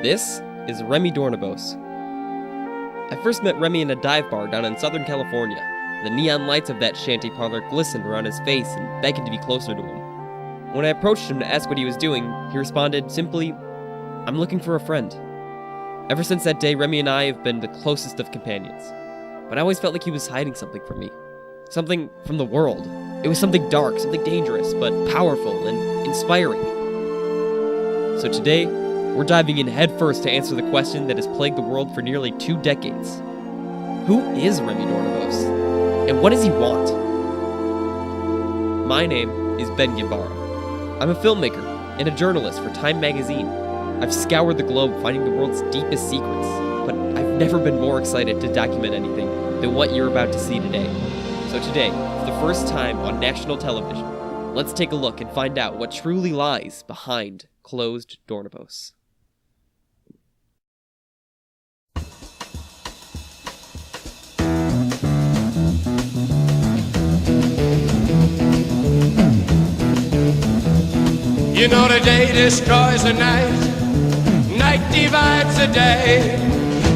This is Remy Doornebos. I first met Remy in a dive bar down in Southern California. The neon lights of that shanty parlor glistened around his face and beckoned to be closer to him. When I approached him to ask what he was doing, he responded simply, "I'm looking for a friend." Ever since that day, Remy and I have been the closest of companions. But I always felt like he was hiding something from me. Something from the world. It was something dark, something dangerous, but powerful and inspiring. So today, we're diving in headfirst to answer the question that has plagued the world for nearly 2 decades. Who is Remy Doornebos? And what does he want? My name is Ben Gimbara. I'm a filmmaker and a journalist for Time magazine. I've scoured the globe finding the world's deepest secrets, but I've never been more excited to document anything than what you're about to see today. So today, for the first time on national television, let's take a look and find out what truly lies behind closed Doornebos. You know the day destroys the night, night divides the day.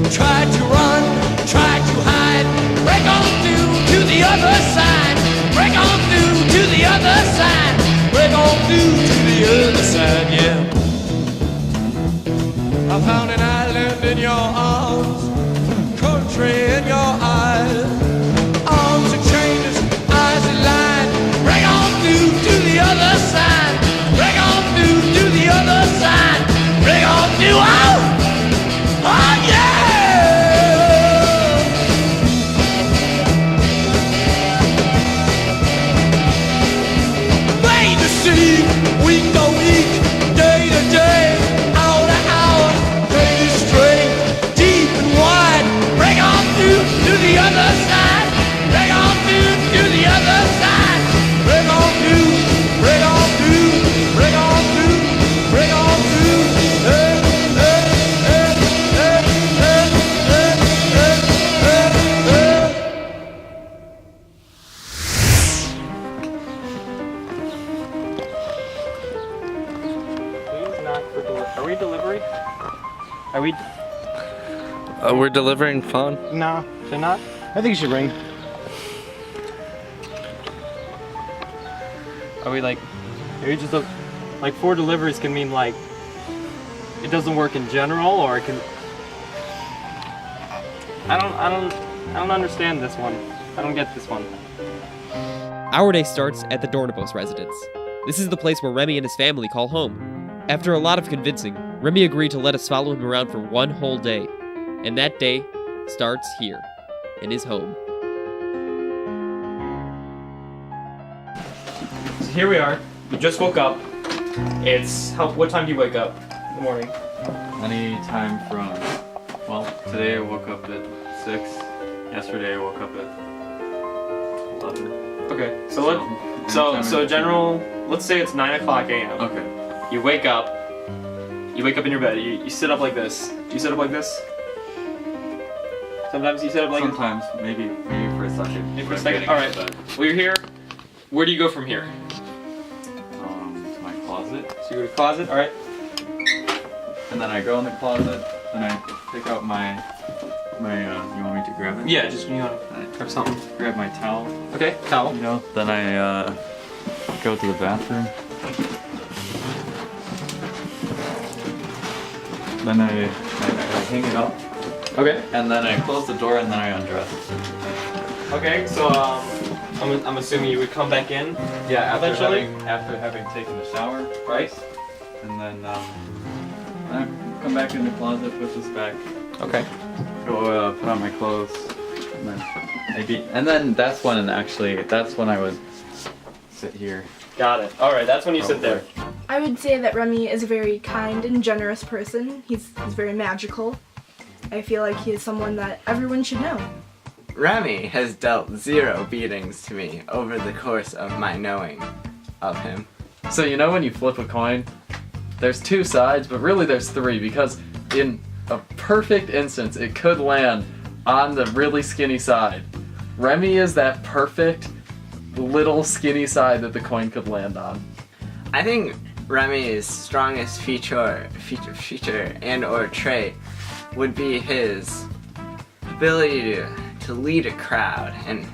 Try to run, try to hide, break on through to the other side. Break on through to the other side. Break on through to the other side, yeah. I found an island in your arms, country in your eyes. Arms are chained, eyes are lined. Break on through to the other side. Break on through to the other side. Break on through, oh yeah! Day to see, week to week, day to day, hour to hour, day to straight, deep and wide. Break on through to the other side. Break on through to the other side. Break on through, break on through, break on through, break on through. Hey, hey, hey, hey, hey, hey, hey, hey, hey. Please knock for delivery. Are we delivery? Are we? We're delivering phone. No, should not. I think you should ring. Are we like? Are you just like 4 deliveries can mean like it doesn't work in general, or it can. I don't understand this one. I don't get this one. Our day starts at the Doornebos residence. This is the place where Remy and his family call home. After a lot of convincing, Remy agreed to let us follow him around for 1 whole day. And that day starts here, in his home. So here we are. We just woke up. What time do you wake up in the morning? Any time from, well, today I woke up at 6. Yesterday I woke up at 11. Okay, so general. Let's say it's 9 o'clock a.m. Okay. You wake up. You wake up in your bed. You sit up like this. Do you sit up like this? Sometimes you sit up like this. Sometimes, maybe for a second. Maybe for a second. All right. Well, you're here. Where do you go from here? To my closet, So you go to the closet. All right. and then I go in the closet, and I pick out my. You want me to grab it? Yeah, just grab something. Grab my towel. Okay. Towel. You know. Then I go to the bathroom. Then I hang it up. Okay. And then I close the door, and then I undress. Okay. So I'm assuming you would come back in. Yeah, Eventually? after having taken a shower, Right. and then I come back in the closet, put this back, Okay. go put on my clothes, and then that's when I would sit here. Got it. All right. That's when you sit there. I would say that Remy is a very kind and generous person. He's very magical. I feel like he is someone that everyone should know. Remy has dealt 0 beatings to me over the course of my knowing of him. So you know when you flip a coin, there's 2 sides, but really there's 3, because in a perfect instance it could land on the really skinny side. Remy is that perfect little skinny side that the coin could land on. I think Remy's strongest feature and or trait would be his ability to lead a crowd and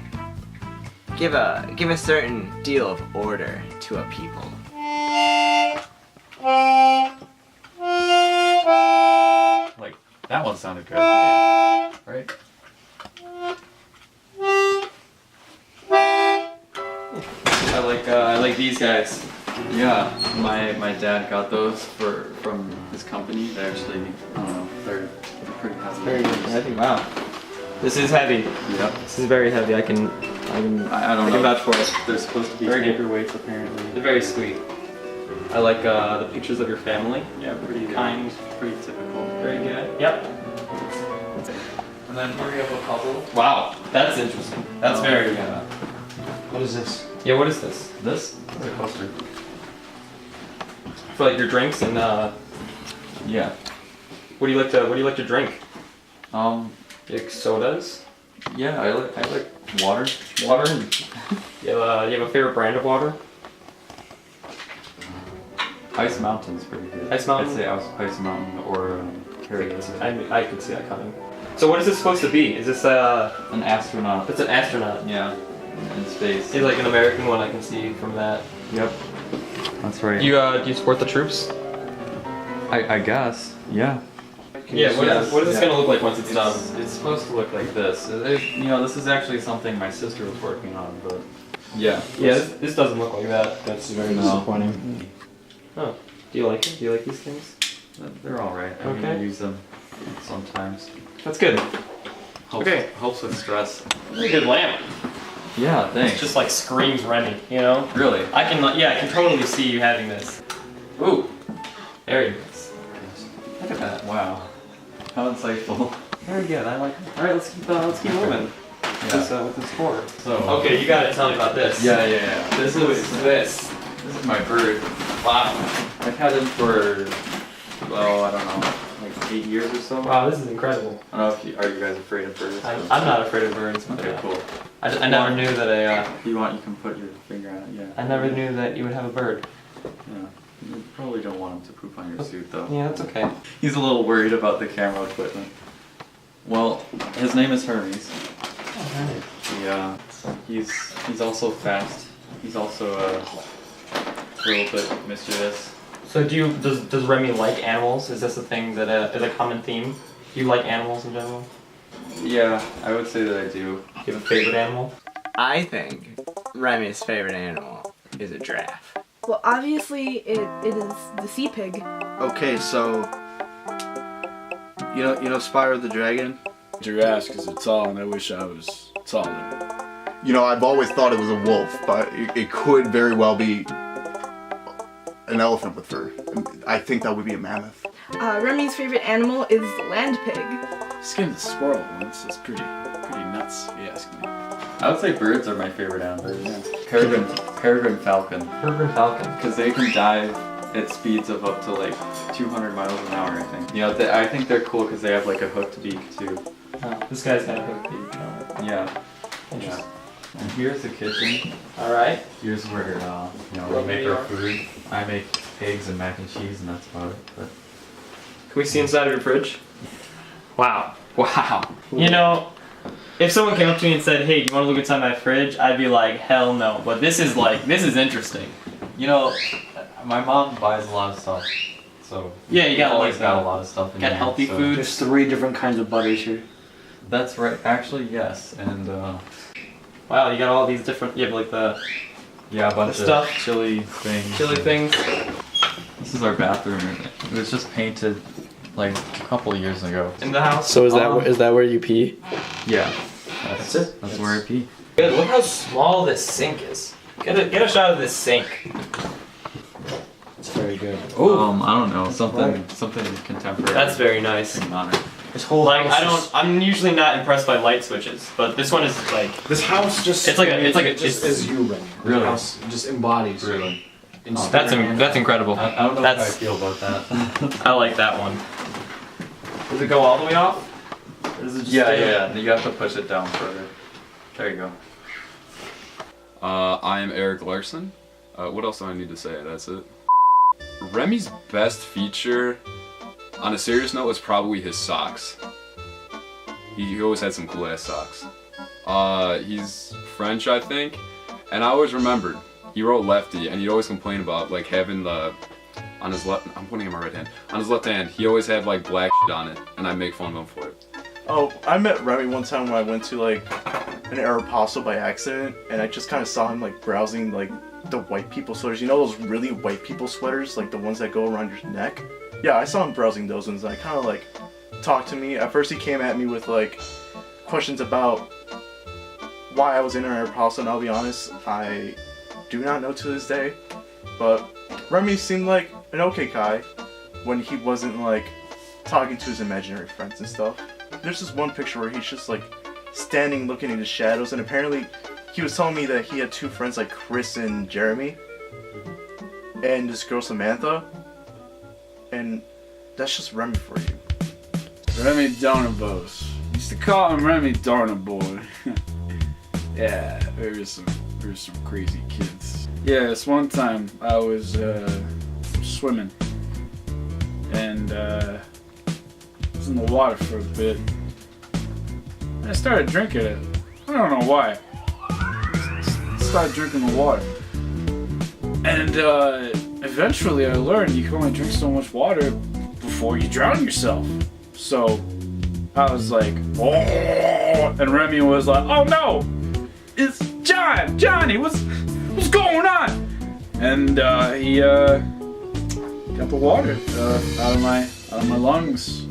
give a certain deal of order to a people. Like, that one sounded good. Right? I like these guys. Yeah, my dad got those from his company. They're actually, I don't know, they're pretty heavy. Very heavy. Wow. This is heavy. Yep. This is very heavy. I can I don't I can know. vouch for it. They're supposed to be Very good. paperweights apparently. They're very sweet. I like the pictures of your family. Yeah, pretty Kind. pretty typical. Very good. Yep. And then here we have a couple. Wow, that's interesting. That's very. What is this? Yeah. What is this? This is a coaster. For like your drinks and Yeah. what do you like to drink? Like sodas. yeah, I like water. Water. You have a favorite brand of water? Ice Mountain's pretty good. Ice Mountain? I'd say Ice Mountain or karaoke. I could see that coming. So what is this supposed to be? Is this An astronaut. it's an astronaut? Yeah. In space. It's like an American one I can see from that. Yep. That's right. Do you support the troops? I guess. Yeah. Yeah. What is this gonna look like once it's done? It's supposed to look like this. This is actually something my sister was working on, but yeah. Yeah. This doesn't look like that. That's very No. disappointing. Oh. Do you like it? Do you like these things? They're all right. I mean, Okay. I use them sometimes. That's good. Helps, Okay. Helps with stress. Really good lamp. Yeah. It Thanks. just like screams Remy. You know. Really. I can totally see you having this. Ooh. There it is. Look at that. Wow. How insightful. Very good. I like it. All right. Let's keep moving. Yeah. With this tour. So. Okay, you gotta tell me about this. Yeah. This is this. This is my bird. Wow. I've had him for, well, I don't know, like 8 years or so. Wow, this is incredible. I don't know if are you guys afraid of birds? I'm not afraid of birds. But Okay, cool. I never knew that If you want, you can put your finger on it. Yeah. I never knew that you would have a bird. Yeah. You probably don't want him to poop on your suit though. Yeah, that's okay. He's a little worried about the camera equipment. Well, his name is Hermes. Alright. Yeah. He's also fast. He's also a little bit mischievous. So does Remy like animals? Is this a thing that is a common theme? Do you like animals in general? Yeah, I would say that I do. Do you have a favorite animal? I think Remy's favorite animal is a giraffe. Well, obviously it is the sea pig. Okay, so you know Spyro the Dragon? Giraffes, because it's tall, and I wish I was taller. You know, I've always thought it was a wolf, but it could very well be an elephant with fur. I think that would be a mammoth. Remy's favorite animal is the land pig. Skinned a squirrel once. That's pretty nuts, if you ask me. I would say birds are my favorite animals. Peregrine falcon. Peregrine falcon. Because they can dive at speeds of up to like 200 miles an hour, I think. You know, I think they're cool because they have like a hooked beak too. Oh, this guy's got a hook beak. Oh. Yeah. Interesting. And here's the kitchen. All right. Here's where we make our food. I make eggs and mac and cheese, and that's about it. But Can we see inside of your fridge? Wow. Wow. You know, if someone came up to me and said, "Hey, do you want to look inside my fridge?" I'd be like, "Hell no." But this is interesting. you know, my mom buys a lot of stuff, so Yeah, you gotta always like got that. a lot of stuff in Got there, healthy so- food. There's 3 different kinds of butters here. That's right. Actually, yes, and Wow, you got all these different. You have like the yeah, a bunch The stuff. of chili things. chili things. This is our bathroom. It was just painted like a couple of years ago. In the house. So is that where you pee? Yeah, That's it? That's where I pee. Good. Look how small this sink is. Get a shot of this sink. It's very good. I don't know, something contemporary. That's very nice. and modern. This whole Like house I'm usually not impressed by light switches, but this one is like This house just It's like a- just it's- as you, Remy. Really? The house just embodies. Really? that's incredible. I don't know That's- how I feel about that. I like that one. Does it go all the way off? Or does it just stay? yeah. You have to push it down further. There you go. I am Eric Larson. What else do I need to say? That's it. Remy's best feature, on a serious note, was probably his socks. He always had some cool ass socks. He's French, I think, and I always remembered he wrote lefty, and he'd always complain about like having the on his left. I'm pointing at my right hand. On his left hand, he always had like black shit on it, and I'd make fun of him for it. Oh, I met Remy one time when I went to like an Aeropostale by accident, and I just kind of saw him like browsing like the white people sweaters. You know those really white people sweaters, like the ones that go around your neck? Yeah, I saw him browsing those ones, and I kind of like talked to me. At first he came at me with like questions about why I was in an Aeropostale, and I'll be honest, I do not know to this day. But Remy seemed like an okay guy when he wasn't like talking to his imaginary friends and stuff. There's this one picture where he's just like standing looking into shadows, and apparently he was telling me that he had two friends like Chris and Jeremy and this girl Samantha, and that's just Remy for you. Remy Doornebos. Used to call him Remy Doorneboy. Yeah, there were some crazy kids. Yeah, this one time I was swimming and was in the water for a bit. And I started drinking it. I don't know why. Started drinking the water. And eventually I learned you can only drink so much water before you drown yourself. So I was like, oh, and Remy was like, oh no, it's Johnny, what's going on? And he got the water out of my lungs.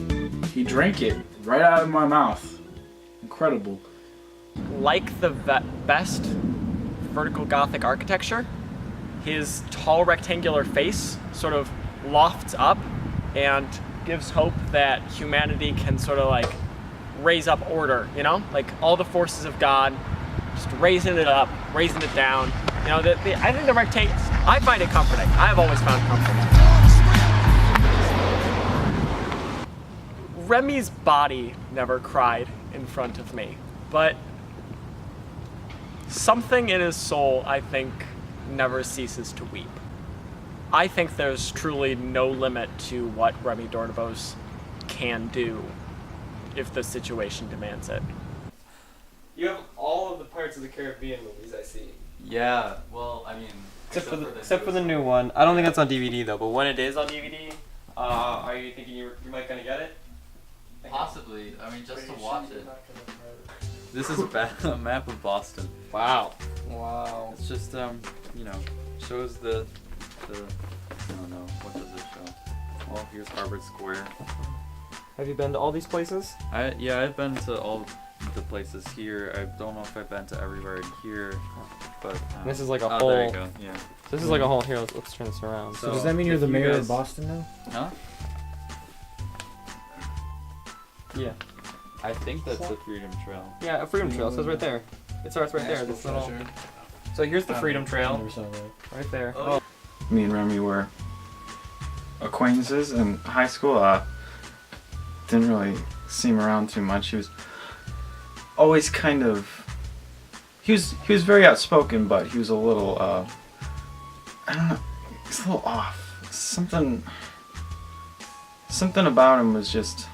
He drank it right out of my mouth. Incredible. Like the best vertical Gothic architecture, his tall rectangular face sort of lofts up and gives hope that humanity can sort of like raise up order, you know? Like all the forces of God, just raising it up, raising it down. You know, I think the rectangle, I find it comforting. I've always found comforting. Remy's body never cried in front of me, but something in his soul, I think, never ceases to weep. I think there's truly no limit to what Remy Doornebos can do if the situation demands it. You have all of the Pirates of the Caribbean movies, I see. Yeah, well, I mean... Except for the new one. I don't think it's on DVD, though, but when it is on DVD, are you thinking you might gonna get it? Possibly. I mean, just to watch it. This is a map of Boston. Wow. It's just, you know, shows the I don't know, what does it show? Well, here's Harvard Square. Have you been to all these places? I've been to all the places here. I don't know if I've been to everywhere in here, but... this is like a whole... whole... there you go, yeah. So this is like a whole... Here, let's turn this around. So does that mean you're the mayor of Boston now? Huh? Yeah. I think that's the Freedom Trail. Yeah, a Freedom Trail. It says right there. It starts right there. This little... So here's the Freedom Trail. Right there. Oh. Me and Remy were acquaintances in high school. Didn't really see him around too much. He was always kind of... He was very outspoken, but he was a little, I don't know, he's a little off. Something about him was just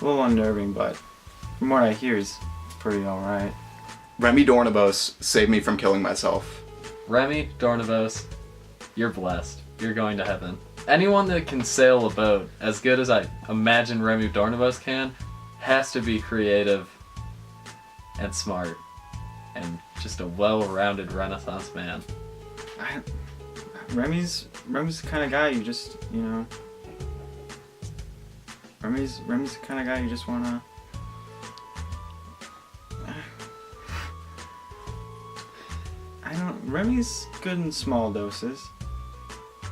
a little unnerving, but from what I hear, he's pretty alright. Remy Doornebos saved me from killing myself. Remy Doornebos, you're blessed. You're going to heaven. Anyone that can sail a boat as good as I imagine Remy Doornebos can has to be creative and smart and just a well-rounded Renaissance man. Remy's the kind of guy you just, you know... Remy's the kind of guy you just wanna... Remy's good in small doses.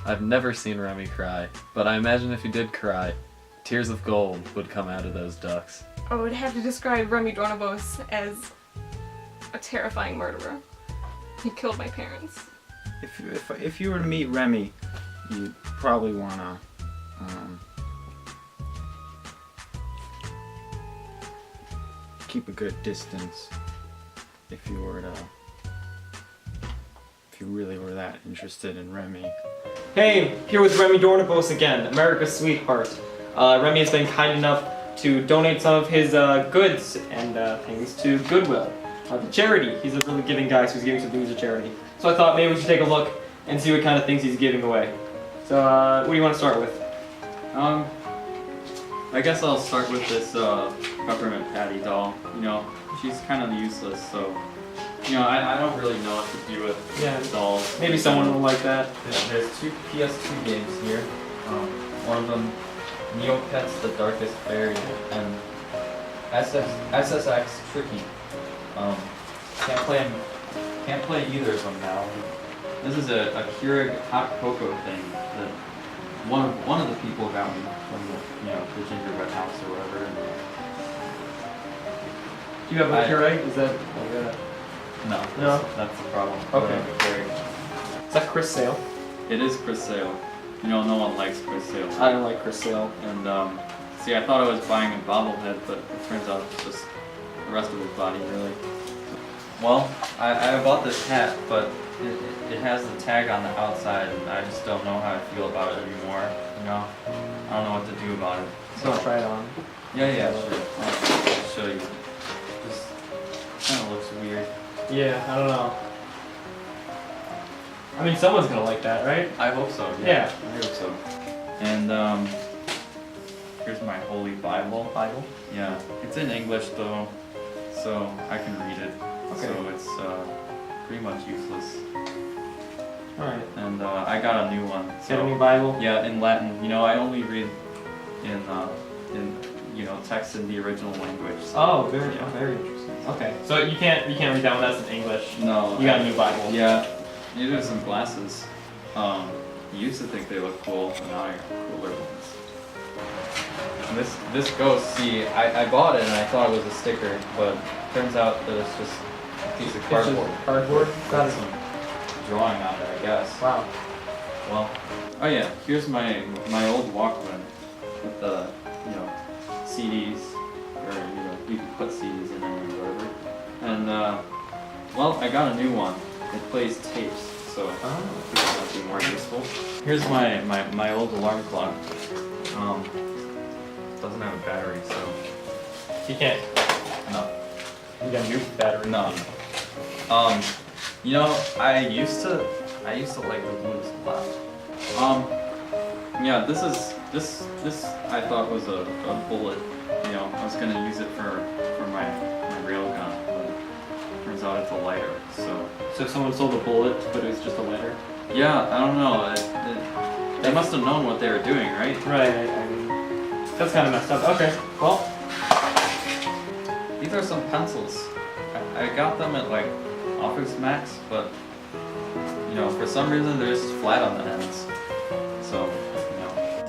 I've never seen Remy cry, but I imagine if he did cry, tears of gold would come out of those ducks. I would have to describe Remy Doornebos as a terrifying murderer. He killed my parents. If you were to meet Remy, you'd probably wanna keep a good distance. If you were if you really were that interested in Remy. Hey, here with Remy Doornebos again, America's sweetheart. Remy has been kind enough to donate some of his goods and things to Goodwill, the charity. He's a really giving guy, so he's giving some things to charity. So I thought maybe we should take a look and see what kind of things he's giving away. So, what do you want to start with? I guess I'll start with this peppermint patty doll. You know, she's kind of useless, so you know, I don't really know what to do with dolls. Maybe someone will like that. There's 2 PS2 games here. One of them, Neopets: The Darkest Fairy, and SSX Tricky. Can't play either of them now. This is a Keurig hot cocoa thing that one of the people got me from the gingerbread house or whatever. Do you have a Keurig? Is that no? That's the problem. Okay. Is that Chris Sale? It is Chris Sale. You know, no one likes Chris Sale. I don't like Chris Sale. And see, I thought I was buying a bobblehead, but it turns out it's just the rest of his body, really. Well, I bought this hat, but it has the tag on the outside, and I just don't know how I feel about it anymore. You know, I don't know what to do about it. So I'll try it on. Yeah, sure. I'll show you. Just kind of looks weird. Yeah, I don't know. I mean, someone's gonna like that, right? I hope so. Yeah. I hope so. And here's my Holy Bible. Yeah, it's in English though, so I can read it. Okay. So it's pretty much useless. All right. And I got a new one. Get a new Bible? Yeah, in Latin. You know, I only read in text in the original language. So, Oh, very interesting. Okay. So you can't read that one. That's in English. No. You got a new Bible. Yeah. These are some glasses. You used to think they look cool, but now I got cooler ones. And this ghost, see, I bought it and I thought it was a sticker, but turns out that it's just a piece of cardboard. Cardboard? Got some drawing on it, I guess. Wow. Well, oh yeah, here's my old Walkman with the, CDs, or, you can put CDs in it or whatever. And, well, I got a new one. It plays tapes, so that'll be more useful. Here's my old alarm clock. Doesn't have a battery, so You can't. no. You got a new battery. No. I used to like the blues a lot. Yeah, this I thought was a bullet. I was gonna use it for my railgun, but turns out it's a lighter. So someone sold a bullet, but it was just a lighter? Yeah, I don't know. They must have known what they were doing, right? Right, I mean, that's kind of messed up. Okay, well. These are some pencils. I got them at like Office Max, but for some reason they're just flat on the ends. So,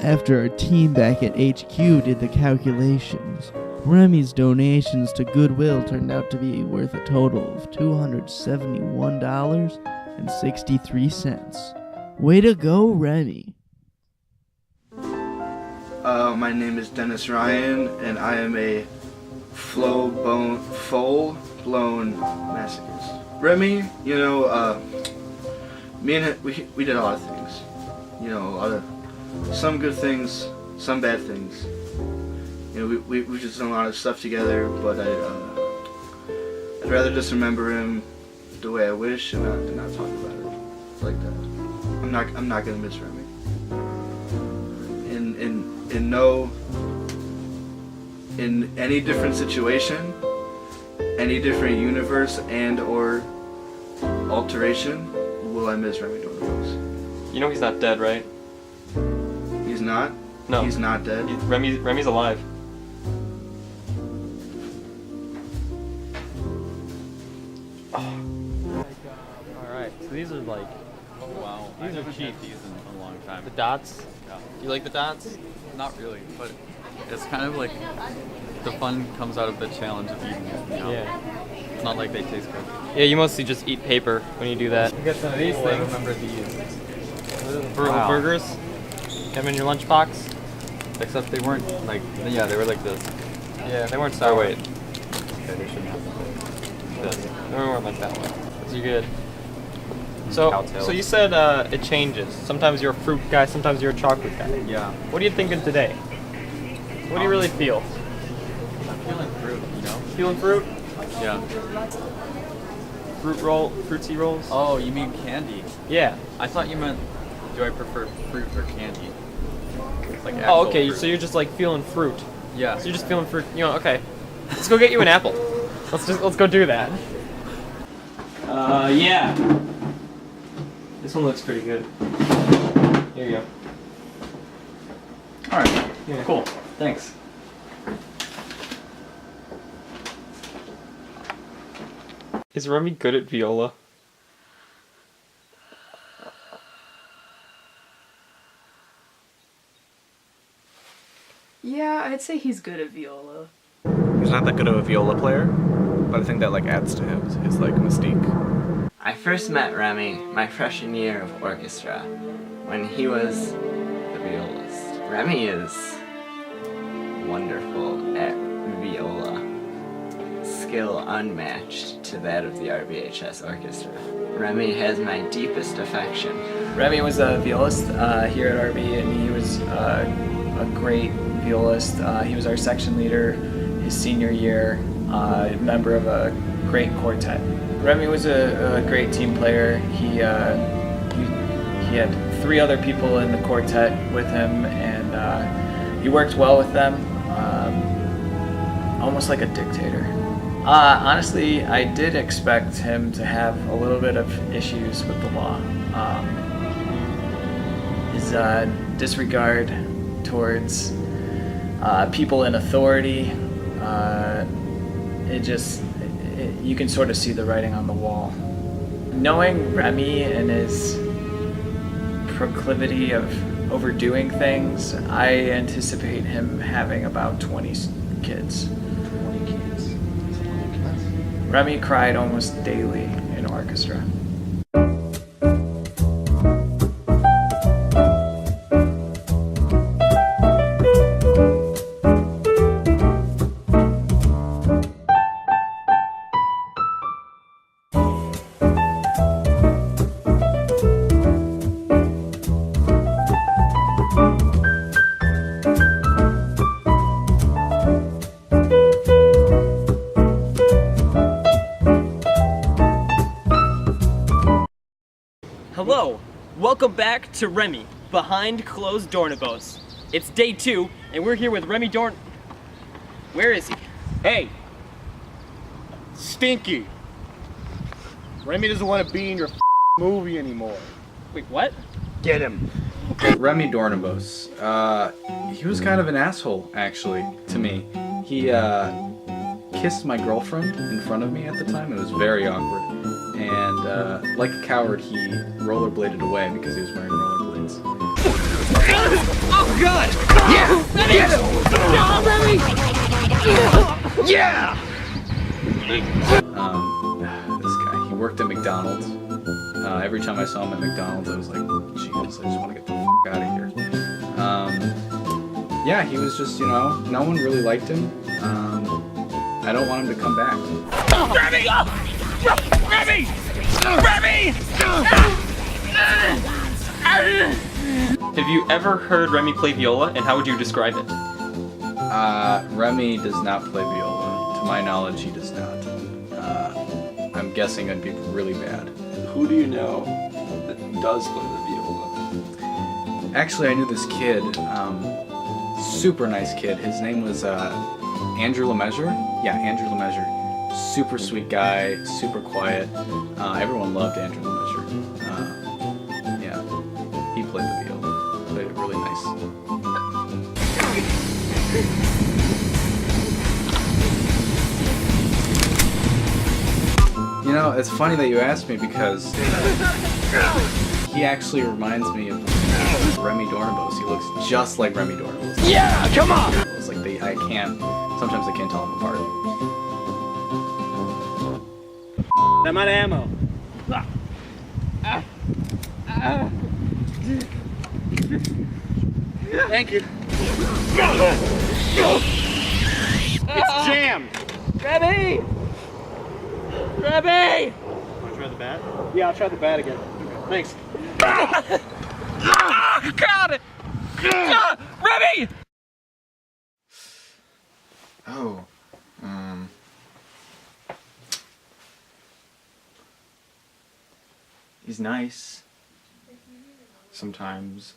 After our team back at HQ did the calculations, Remy's donations to Goodwill turned out to be worth a total of $271.63. Way to go, Remy. My name is Dennis Ryan, and I am a full-blown masochist. Remy, me and him, we did a lot of things. Some good things, some bad things. We've just done a lot of stuff together, but I'd rather just remember him the way I wish and not talk about it like that. I'm not gonna miss Remy. In any different situation, any different universe and or alteration, will I miss Remy Doornebos. You know he's not dead, right? He's not? No. He's not dead? Remy's alive. Alright, so these are like... wow. These are cheap. These in a long time. The dots? Yeah. You like the dots? Not really, but it's kind of like the fun comes out of the challenge of eating it. Yeah. It's not like they taste good. Yeah, you mostly just eat paper when you do that. You got some of these things. I remember these. Wow. Burgers? Have them in your lunchbox? Except they weren't like, yeah, they were like this. Yeah, they weren't sour. Oh, wait. Okay, they shouldn't have this. They weren't like that one. So you good. So you said it changes. Sometimes you're a fruit guy, sometimes you're a chocolate guy. Yeah. What are you thinking today? What do you really feel? I'm feeling fruit, you know? Feeling fruit? Yeah. Fruitsy rolls? Oh, you mean candy? Yeah. I thought you meant, do I prefer fruit or candy? Like Oh, actual okay. fruit. So you're just like feeling fruit. Yeah. So you're just feeling fruit. You know, okay. Let's go get you an apple. Let's go do that. Yeah. This one looks pretty good. Here you go. All right. Yeah. Cool. Thanks. Is Remy good at viola? Yeah, I'd say he's good at viola. He's not that good of a viola player, but I think that like adds to his like mystique. I first met Remy my freshman year of orchestra when he was the violist. Remy is wonderful at viola, skill unmatched to that of the RBHS orchestra. Remy has my deepest affection. Remy was a violist here at RB, and he was a great violist. He was our section leader his senior year, member of a great quartet. Remy was a great team player. He had 3 other people in the quartet with him, and he worked well with them, almost like a dictator. Honestly, I did expect him to have a little bit of issues with the law. His disregard towards people in authority, you can sort of see the writing on the wall. Knowing Remy and his proclivity of overdoing things, I anticipate him having about 20 kids. 20 kids? Remy cried almost daily in orchestra. Hello, welcome back to Remy, behind closed Doornebos. It's day 2, and we're here with Remy Where is he? Hey! Stinky! Remy doesn't want to be in your movie anymore. Wait, what? Get him! Remy Doornebos. He was kind of an asshole, actually, to me. He kissed my girlfriend in front of me at the time. It was very awkward. And like a coward, he rollerbladed away because he was wearing rollerblades. Oh God! Yeah! Get him! No, Remy! Yeah! This guy, he worked at McDonald's. Every time I saw him at McDonald's, I was like, Jesus, I just want to get the f*** out of here. Yeah, he was just, no one really liked him. I don't want him to come back. Remy! Remy! Remy! Have you ever heard Remy play viola, and how would you describe it? Remy does not play viola. To my knowledge, he does not. I'm guessing I'd be really bad. Who do you know that does play the viola? Actually, I knew this kid, super nice kid. His name was Andrew LeMessurier. Yeah, Andrew LeMessurier. Super sweet guy, super quiet. Everyone loved Andrew LeMessurier. Yeah, he played the viola. Played it really nice. It's funny that you asked me because he actually reminds me of Remy Doornebos. He looks just like Remy Doornebos. Yeah, come on! It's like sometimes I can't tell them apart. I'm out of ammo. Thank you. It's jammed. Remy! Remy! Try the bat? Yeah, I'll try the bat again. Thanks. Got it! Remy! Oh. He's nice. Sometimes.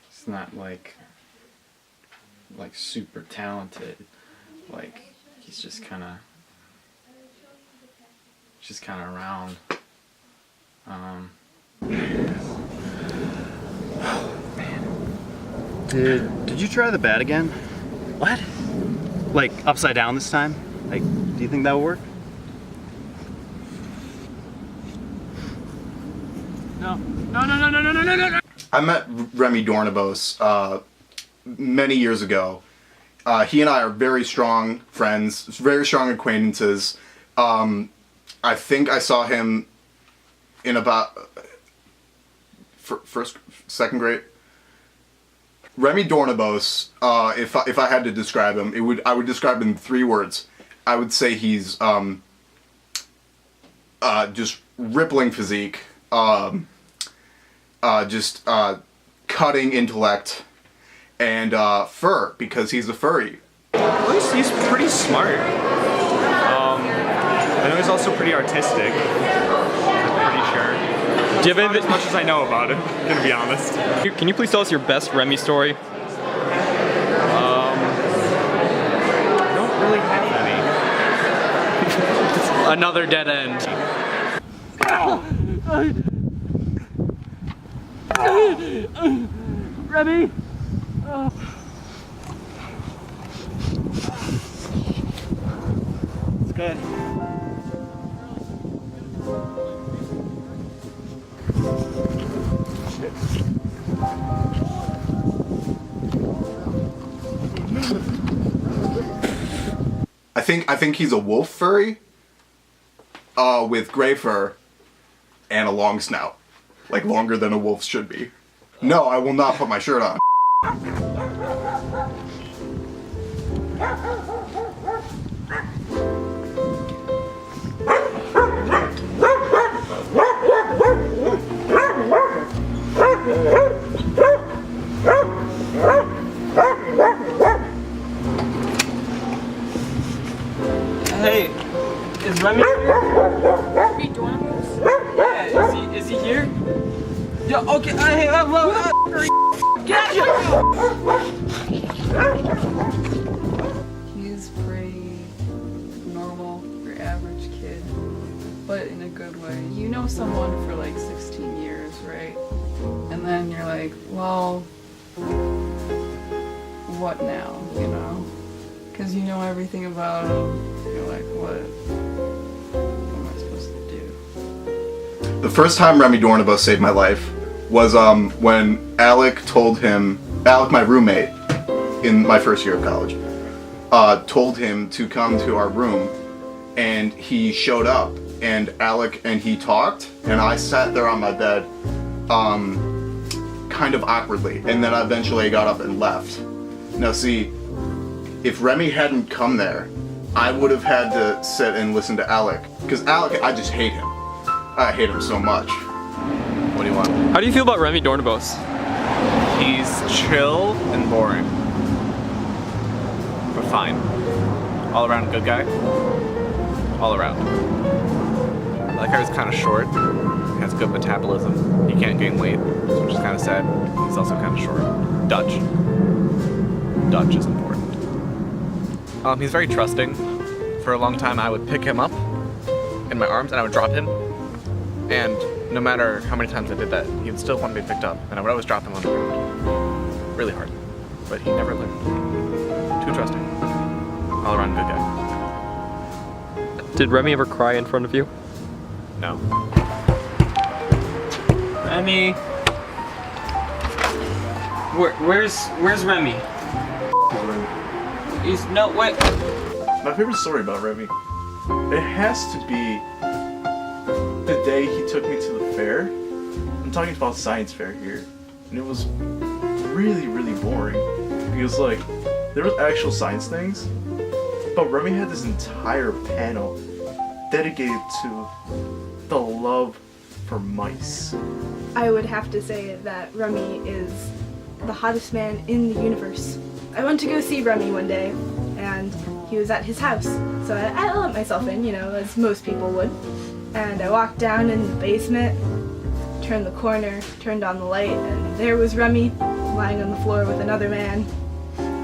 He's not like super talented. Like he's just kind of around. Did you try the bat again? What? Like upside down this time? Like, do you think that would work? No. I met Remy Doornebos many years ago. He and I are very strong friends, very strong acquaintances. I think I saw him in about second grade. Remy Doornebos, if I had to describe him, I would describe him in 3 words. I would say he's just rippling physique, just cutting intellect, and fur, because he's a furry. Well, he's pretty smart. I know he's also pretty artistic. I'm pretty sure. Do you have Not as much as I know about him, gonna be honest. Can you please tell us your best Remy story? I don't really have any. Another dead end. Remy! It's good. I think he's a wolf furry, with gray fur and a long snout, like longer than a wolf's should be. No, I will not put my shirt on. Hey, is Remy here? Remy Doornebos? Yeah, is he here? Yeah, okay, He's pretty normal, your average kid, but in a good way. You know someone for like 16 years, right? And then you're like, well, what now, you know? Because you know everything about him. You're like, what am I supposed to do? The first time Remy Doornebos saved my life was when Alec, my roommate in my first year of college, told him to come to our room, and he showed up, and Alec and he talked, and I sat there on my bed kind of awkwardly, and then eventually I got up and left. Now see, if Remy hadn't come there, I would have had to sit and listen to Alec, because Alec, I just hate him. I hate him so much. What do you want? How do you feel about Remy Doornebos? He's chill and boring. But fine. All around good guy. All around. I like how he's kind of short. He has good metabolism. He can't gain weight, which is kind of sad. He's also kind of short. Dutch. Dutch is important. He's very trusting. For a long time I would pick him up in my arms and I would drop him. And no matter how many times I did that, he would still want to be picked up. And I would always drop him on the ground. Really hard. But he never learned. Too trusting. All around good guy. Did Remy ever cry in front of you? No. Remy. Where's Remy? He's no wait. My favorite story about Remy, it has to be the day he took me to the fair and talking about science fair here, and it was really, really boring because like there was actual science things, but Remy had this entire panel dedicated to the love for mice. I would have to say that Remy is the hottest man in the universe. I went to go see Remy one day, and he was at his house. So I let myself in, as most people would. And I walked down in the basement, turned the corner, turned on the light, and there was Remy lying on the floor with another man.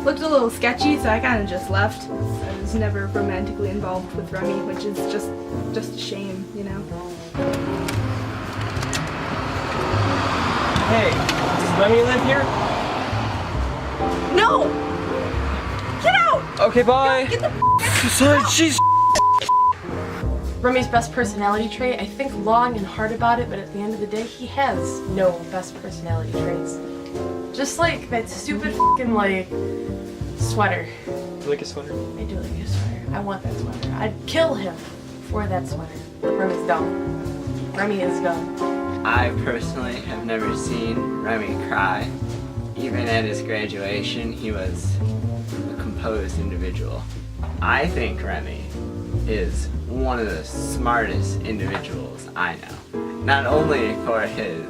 Looked a little sketchy, so I kind of just left. I was never romantically involved with Remy, which is just a shame, Hey, does Remy live here? No! Get out! Okay, bye. Get the She's. Remy's best personality trait, I think long and hard about it, but at the end of the day, he has no best personality traits. Just like that stupid fucking sweater. You like a sweater? I do like a sweater. I want that sweater. I'd kill him for that sweater. Remy's dumb. Remy is dumb. I personally have never seen Remy cry. Even at his graduation, he was a composed individual. I think Remy is one of the smartest individuals I know. Not only for his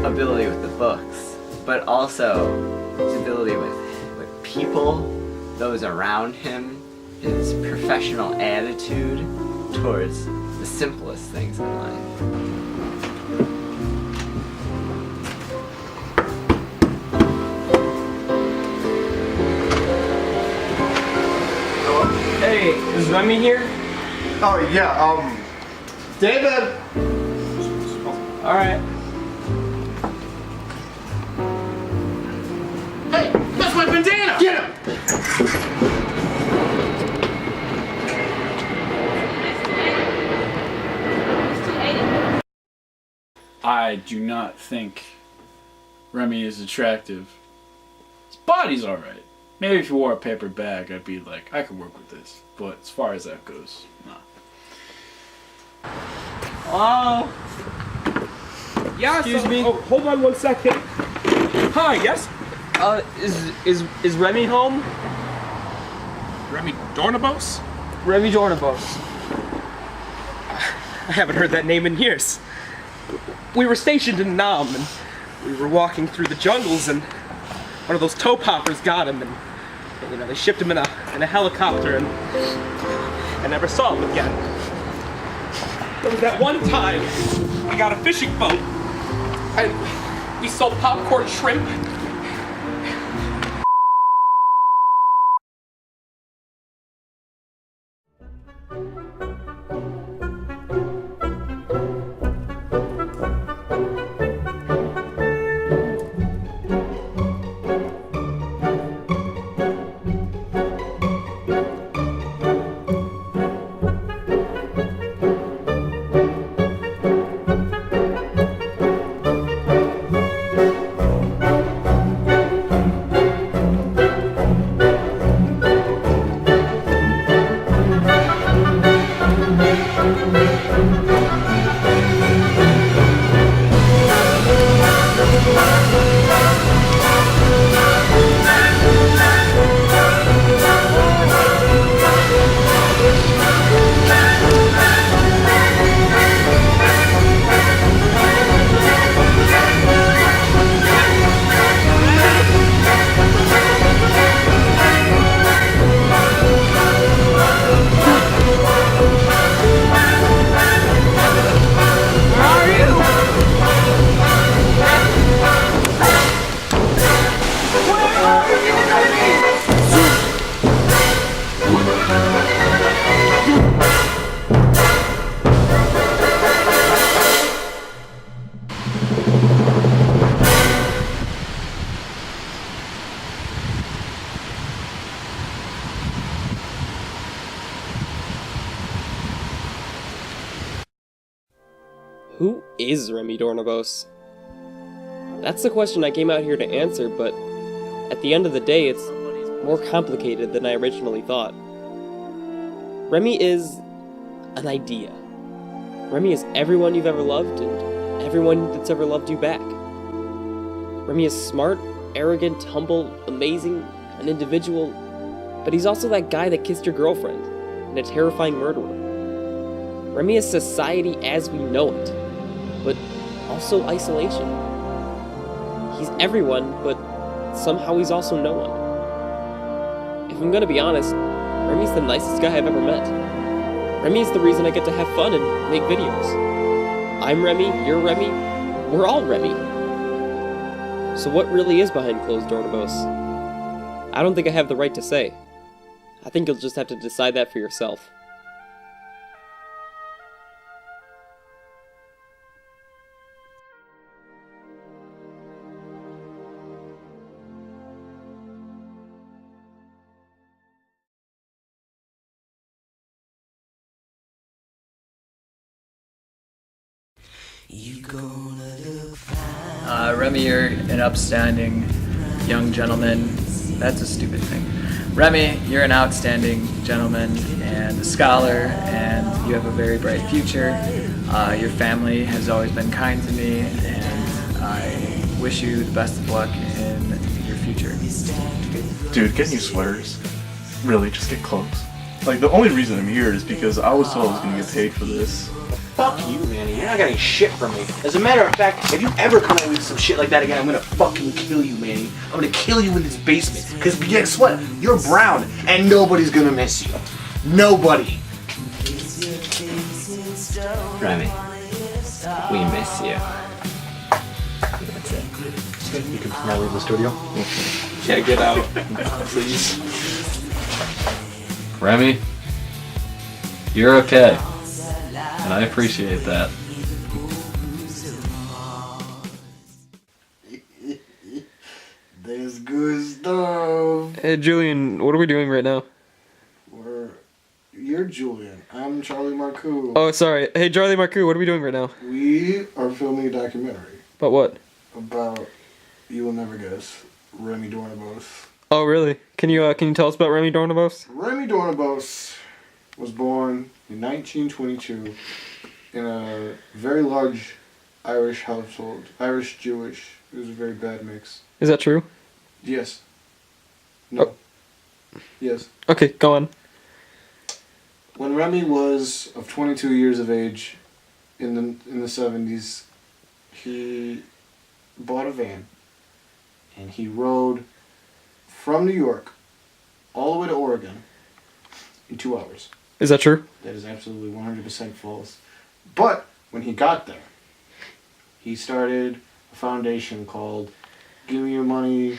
ability with the books, but also his ability with people, those around him, his professional attitude towards the simplest things in life. Hey, is Remy here? Oh, yeah, David! Alright. Hey, that's my bandana! Get him! I do not think Remy is attractive. His body's alright. Maybe if he wore a paper bag, I'd be like, I could work with this. But as far as that goes, nah. Hello? Yeah, Excuse me? Oh, hold on 1 second. Hi, yes? Is Remy home? Remy Doornebos? Remy Doornebos. I haven't heard that name in years. We were stationed in Nam, and we were walking through the jungles, and one of those toe poppers got him, and they shipped him in a helicopter, and I never saw him again. There was that one time we got a fishing boat, and we sold popcorn shrimp. Who is Remy Doornebos? That's the question I came out here to answer, but at the end of the day, it's more complicated than I originally thought. Remy is an idea. Remy is everyone you've ever loved and everyone that's ever loved you back. Remy is smart, arrogant, humble, amazing, an individual, but he's also that guy that kissed your girlfriend, and a terrifying murderer. Remy is society as we know it, but also isolation. He's everyone, but somehow he's also no one. If I'm gonna be honest, Remy's the nicest guy I've ever met. Remy's the reason I get to have fun and make videos. I'm Remy, you're Remy, we're all Remy. So what really is behind closed Doornebos? I don't think I have the right to say. I think you'll just have to decide that for yourself. Remy, you're an upstanding young gentleman. That's a stupid thing. Remy, you're an outstanding gentleman and a scholar, and you have a very bright future. Your family has always been kind to me, and I wish you the best of luck in your future. Dude, get new sweaters. Really, just get clothes. Like, the only reason I'm here is because I was told I was gonna get paid for this. Fuck you, Manny. You're not getting shit from me. As a matter of fact, if you ever come at me with some shit like that again, I'm gonna fucking kill you, Manny. I'm gonna kill you in this basement. Because guess what? You're brown, and nobody's gonna miss you. Nobody. Remy, we miss you. That's it. You can now leave the studio. Yeah, get out, please. Remy, you're okay. And I appreciate that. There's good stuff. Hey, Julian, what are we doing right now? You're Julian. I'm Charlie Marcoux. Oh, sorry. Hey, Charlie Marcoux, what are we doing right now? We are filming a documentary About what? about, you will never guess, Remy Doornebos. Oh, really? Can you tell us about Remy Doornebos? Remy Doornebos was born in 1922 in a very large Irish household. Irish-Jewish. It was a very bad mix. Is that true? Yes. No. Yes. Okay, go on. When Remy was of 22 years of age in the 70s, he bought a van and he rode from New York all the way to Oregon in 2 hours. Is that true? That is absolutely 100% false. But when he got there, he started a foundation called Give Me Your Money,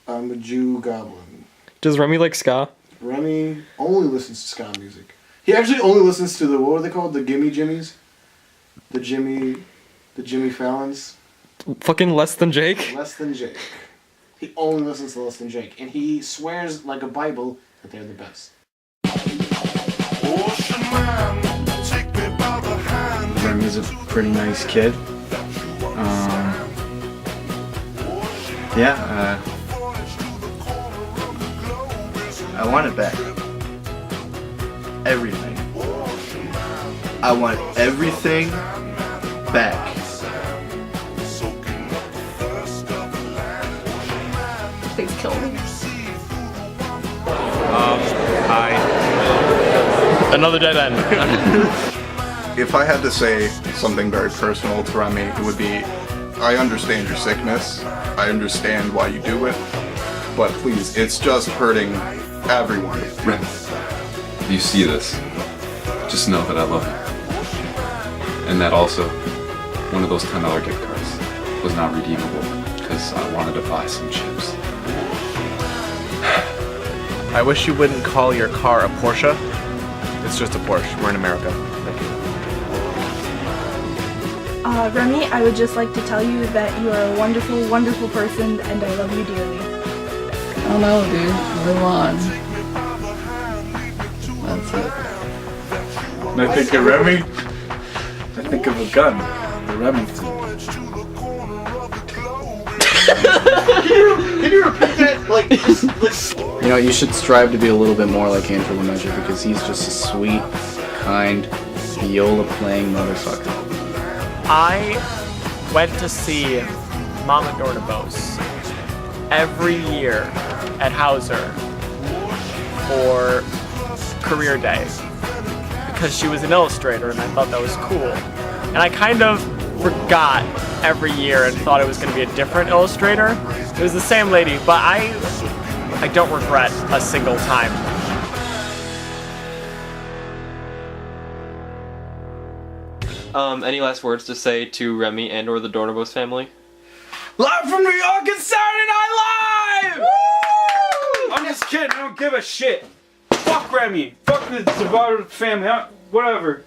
I'm a Jew Goblin. Does Remy like ska? Remy only listens to ska music. He actually only listens to what are they called? The Gimme Jimmies? The Jimmy Fallons? Fucking Less Than Jake? Less Than Jake. He only listens to Less Than Jake. And he swears like a Bible that they're the best. Remy's a pretty nice kid. I want it back. Everything. I want everything back. Please kill me. Hi. Another dead end. If I had to say something very personal to Remy, it would be, I understand your sickness. I understand why you do it. But please, it's just hurting everyone. Remy, if you see this, just know that I love you. And that also, one of those $10 gift cards was not redeemable because I wanted to buy some chips. I wish you wouldn't call your car a Porsche. It's just a Porsche. We're in America. Thank you. Remy, I would just like to tell you that you are a wonderful, wonderful person, and I love you dearly. I don't know, dude. Live on. That's it. When I think of Remy, I think of a gun. The Remington. Can you repeat that? Like, just. You know, you should strive to be a little bit more like Andrew LeMessurier because he's just a sweet, kind, viola-playing motherfucker. I went to see Mama Doornebos every year at Hauser for career day because she was an illustrator and I thought that was cool. And I kind of forgot every year and thought it was going to be a different illustrator. It was the same lady, but I don't regret a single time. Any last words to say to Remy and or the Doornebos family? Live from New York, it's Saturday Night Live! Woo! I'm just kidding, I don't give a shit. Fuck Remy. Fuck the Survivor family. Whatever.